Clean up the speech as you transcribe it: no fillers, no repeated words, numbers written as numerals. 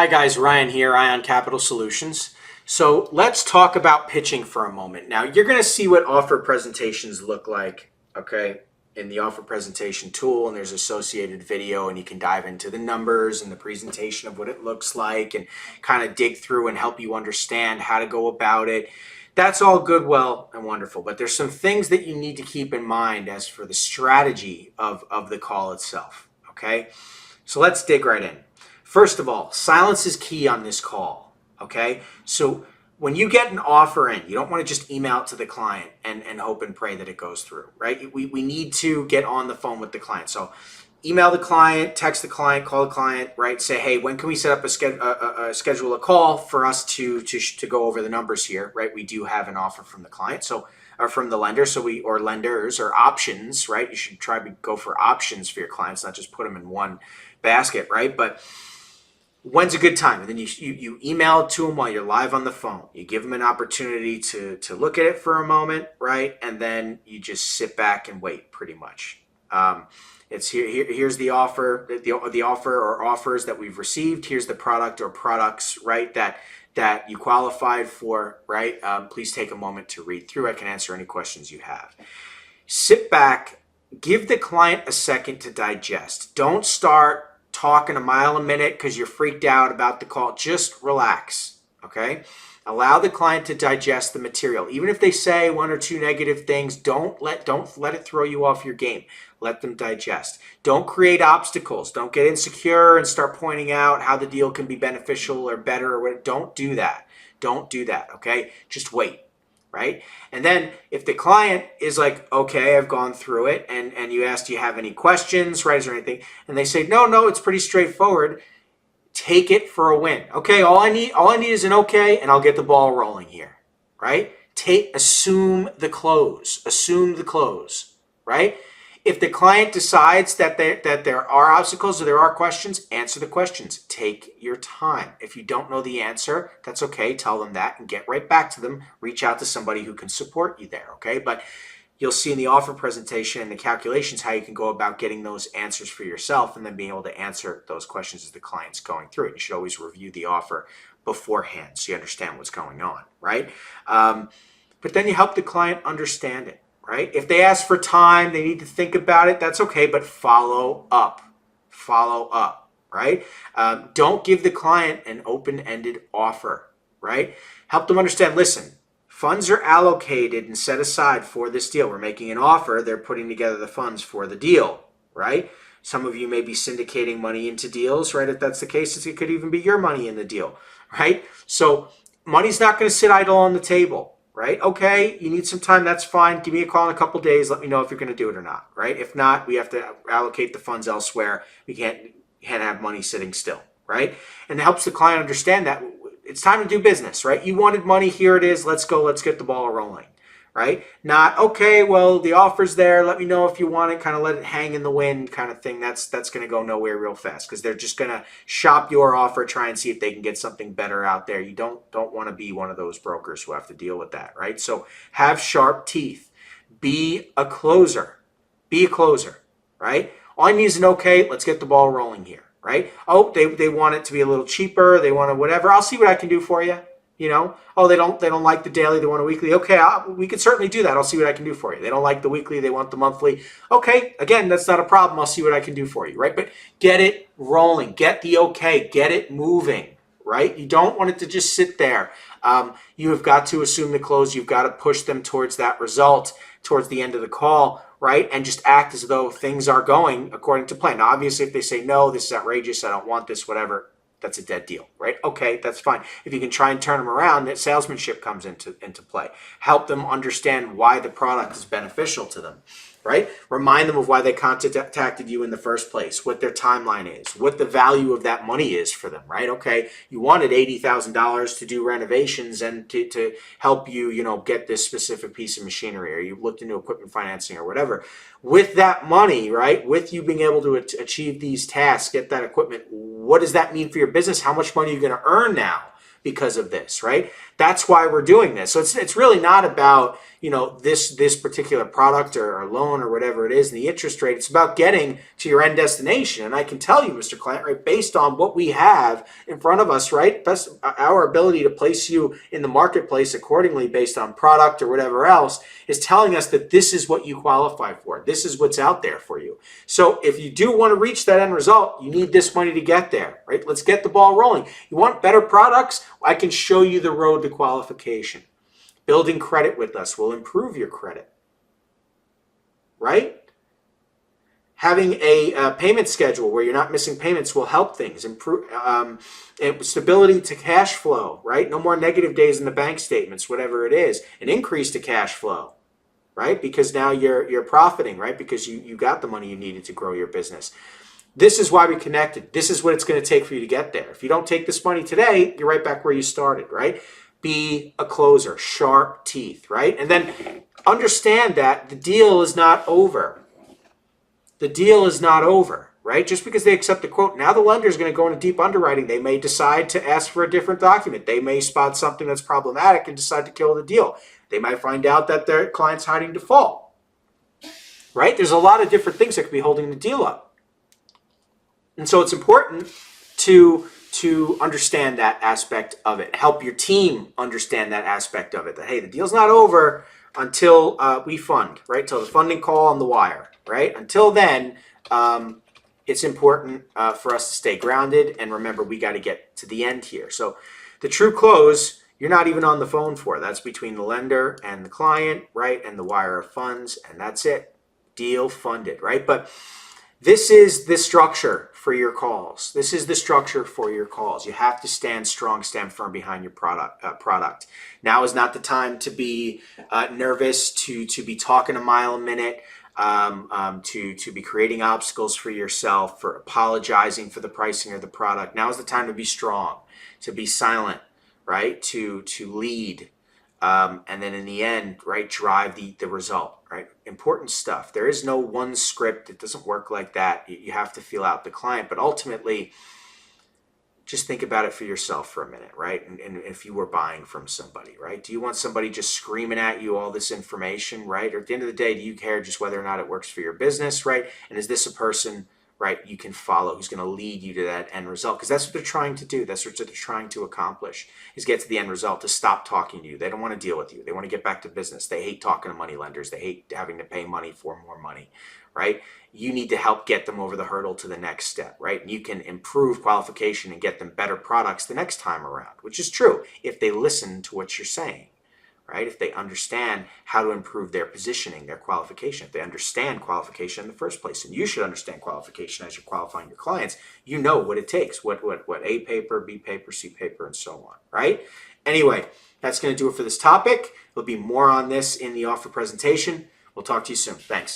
Hi guys, Ryan here, Ion Capital Solutions. So let's talk about pitching for a moment. Now you're going to see what offer presentations look like, okay, in the offer presentation tool, and there's associated video, and you can dive into the numbers and the presentation of what it looks like and kind of dig through and help you understand how to go about it. That's all good, well, and wonderful, but there's some things that you need to keep in mind as for the strategy of the call itself, okay? So let's dig right in. First of all, silence is key on this call, okay? So when you get an offer in, you don't want to just email it to the client and hope and pray that it goes through, right? We need to get on the phone with the client. So email the client, text the client, call the client, right? Say, hey, when can we set up schedule a call for us to go over the numbers here, right? We do have an offer from the client, so or from the lender, or lenders or options, right? You should try to go for options for your clients, not just put them in one basket, right? But when's a good time? And then you email it to them while you're live on the phone. You give them an opportunity to look at it for a moment, right? And then you just sit back and wait, pretty much. It's here's the offer, the offer or offers that we've received. Here's the product or products, right, that you qualified for, right? Please take a moment to read through. I can answer any questions you have. Sit back, give the client a second to digest. Don't start talking a mile a minute because you're freaked out about the call. Just relax, okay? Allow the client to digest the material. Even if they say one or two negative things, don't let it throw you off your game. Let them digest. Don't create obstacles. Don't get insecure and start pointing out how the deal can be beneficial or better or whatever. Don't do that. Don't do that, okay? Just wait. Right? And then if the client is like, okay, I've gone through it, and you ask, do you have any questions, right? Is there anything? And they say, no, it's pretty straightforward. Take it for a win. Okay, all I need is an okay, and I'll get the ball rolling here, right? Assume the close, right? If the client decides that there are obstacles or there are questions, answer the questions. Take your time. If you don't know the answer, that's okay. Tell them that and get right back to them. Reach out to somebody who can support you there, okay? But you'll see in the offer presentation and the calculations how you can go about getting those answers for yourself and then being able to answer those questions as the client's going through it. You should always review the offer beforehand so you understand what's going on, right? But then you help the client understand it. Right? If they ask for time, they need to think about it, that's okay, but follow up, right? Don't give the client an open-ended offer, right? Help them understand, listen, funds are allocated and set aside for this deal. We're making an offer, they're putting together the funds for the deal, right? Some of you may be syndicating money into deals, right? If that's the case, it could even be your money in the deal, right? So money's not going to sit idle on the table. Right? Okay, you need some time, that's fine. Give me a call in a couple days. Let me know if you're going to do it or not, right? If not, we have to allocate the funds elsewhere. We can't have money sitting still, right? And it helps the client understand that it's time to do business, right? You wanted money, here it is. Let's go. Let's get the ball rolling, right? Not, okay, well, the offer's there. Let me know if you want it. Kind of let it hang in the wind kind of thing. That's going to go nowhere real fast because they're just going to shop your offer, try and see if they can get something better out there. You don't want to be one of those brokers who have to deal with that, right? So have sharp teeth. Be a closer. Right? All I need is an okay. Let's get the ball rolling here, right? Oh, they want it to be a little cheaper. They want to whatever. I'll see what I can do for you. You know, oh, they don't like the daily, they want a weekly. Okay, we could certainly do that. I'll see what I can do for you. They don't like the weekly, they want the monthly. Okay, again, that's not a problem. I'll see what I can do for you, right? But get it rolling, get the okay, get it moving, right? You don't want it to just sit there. You have got to assume the close. You've got to push them towards that result, towards the end of the call, right? And just act as though things are going according to plan. Now, obviously, if they say, no, this is outrageous, I don't want this, whatever, that's a dead deal, right? Okay, that's fine. If you can try and turn them around, that salesmanship comes into play. Help them understand why the product is beneficial to them, right? Remind them of why they contacted you in the first place, what their timeline is, what the value of that money is for them, right? Okay, you wanted $80,000 to do renovations and to help you, get this specific piece of machinery, or you looked into equipment financing or whatever. With that money, right, with you being able to achieve these tasks, get that equipment, what does that mean for your business? How much money are you going to earn now because of this, right? That's why we're doing this. So it's really not about, this particular product or loan or whatever it is, and the interest rate. It's about getting to your end destination. And I can tell you, Mr. Client, right, based on what we have in front of us, right, best our ability to place you in the marketplace accordingly based on product or whatever else is telling us that this is what you qualify for. This is what's out there for you. So if you do want to reach that end result, you need this money to get there, right? Let's get the ball rolling. You want better products? I can show you the road to qualification. Building credit with us will improve your credit, right? Having a payment schedule where you're not missing payments will help things. Improve stability to cash flow, right? No more negative days in the bank statements, whatever it is. An increase to cash flow, right? Because now you're profiting, right? Because you got the money you needed to grow your business. This is why we connected. This is what it's going to take for you to get there. If you don't take this money today, you're right back where you started, right? Be a closer, sharp teeth, right? And then understand that the deal is not over. The deal is not over, right? Just because they accept the quote, now the lender is going to go into deep underwriting. They may decide to ask for a different document. They may spot something that's problematic and decide to kill the deal. They might find out that their client's hiding default, right? There's a lot of different things that could be holding the deal up. And so it's important to understand that aspect of it. Help your team understand that aspect of it. That, hey, the deal's not over until we fund, right? Until the funding call on the wire, right? Until then, it's important for us to stay grounded and remember we got to get to the end here. So the true close, you're not even on the phone for. That's between the lender and the client, right? And the wire of funds, and that's it. Deal funded, right? But this is the structure for your calls. This is the structure for your calls. You have to stand strong, stand firm behind your product. Now is not the time to be nervous, to be talking a mile a minute, to be creating obstacles for yourself, for apologizing for the pricing or the product. Now is the time to be strong, to be silent, right? To lead, and then in the end, right, drive the result, right? Important stuff. There is no one script. It doesn't work like that. You have to feel out the client, but ultimately, just think about it for yourself for a minute, right? And if you were buying from somebody, right? Do you want somebody just screaming at you all this information, right? Or at the end of the day, do you care just whether or not it works for your business, right? And is this a person, right, you can follow who's going to lead you to that end result? Because that's what they're trying to do. That's what they're trying to accomplish, is get to the end result, to stop talking to you. They don't want to deal with you. They want to get back to business. They hate talking to money lenders. They hate having to pay money for more money, right? You need to help get them over the hurdle to the next step, right? And you can improve qualification and get them better products the next time around, which is true if they listen to what you're saying, right? If they understand how to improve their positioning, their qualification, if they understand qualification in the first place. And you should understand qualification as you're qualifying your clients. You know what it takes, what A paper, B paper, C paper, and so on, right? Anyway, that's going to do it for this topic. There'll be more on this in the offer presentation. We'll talk to you soon. Thanks.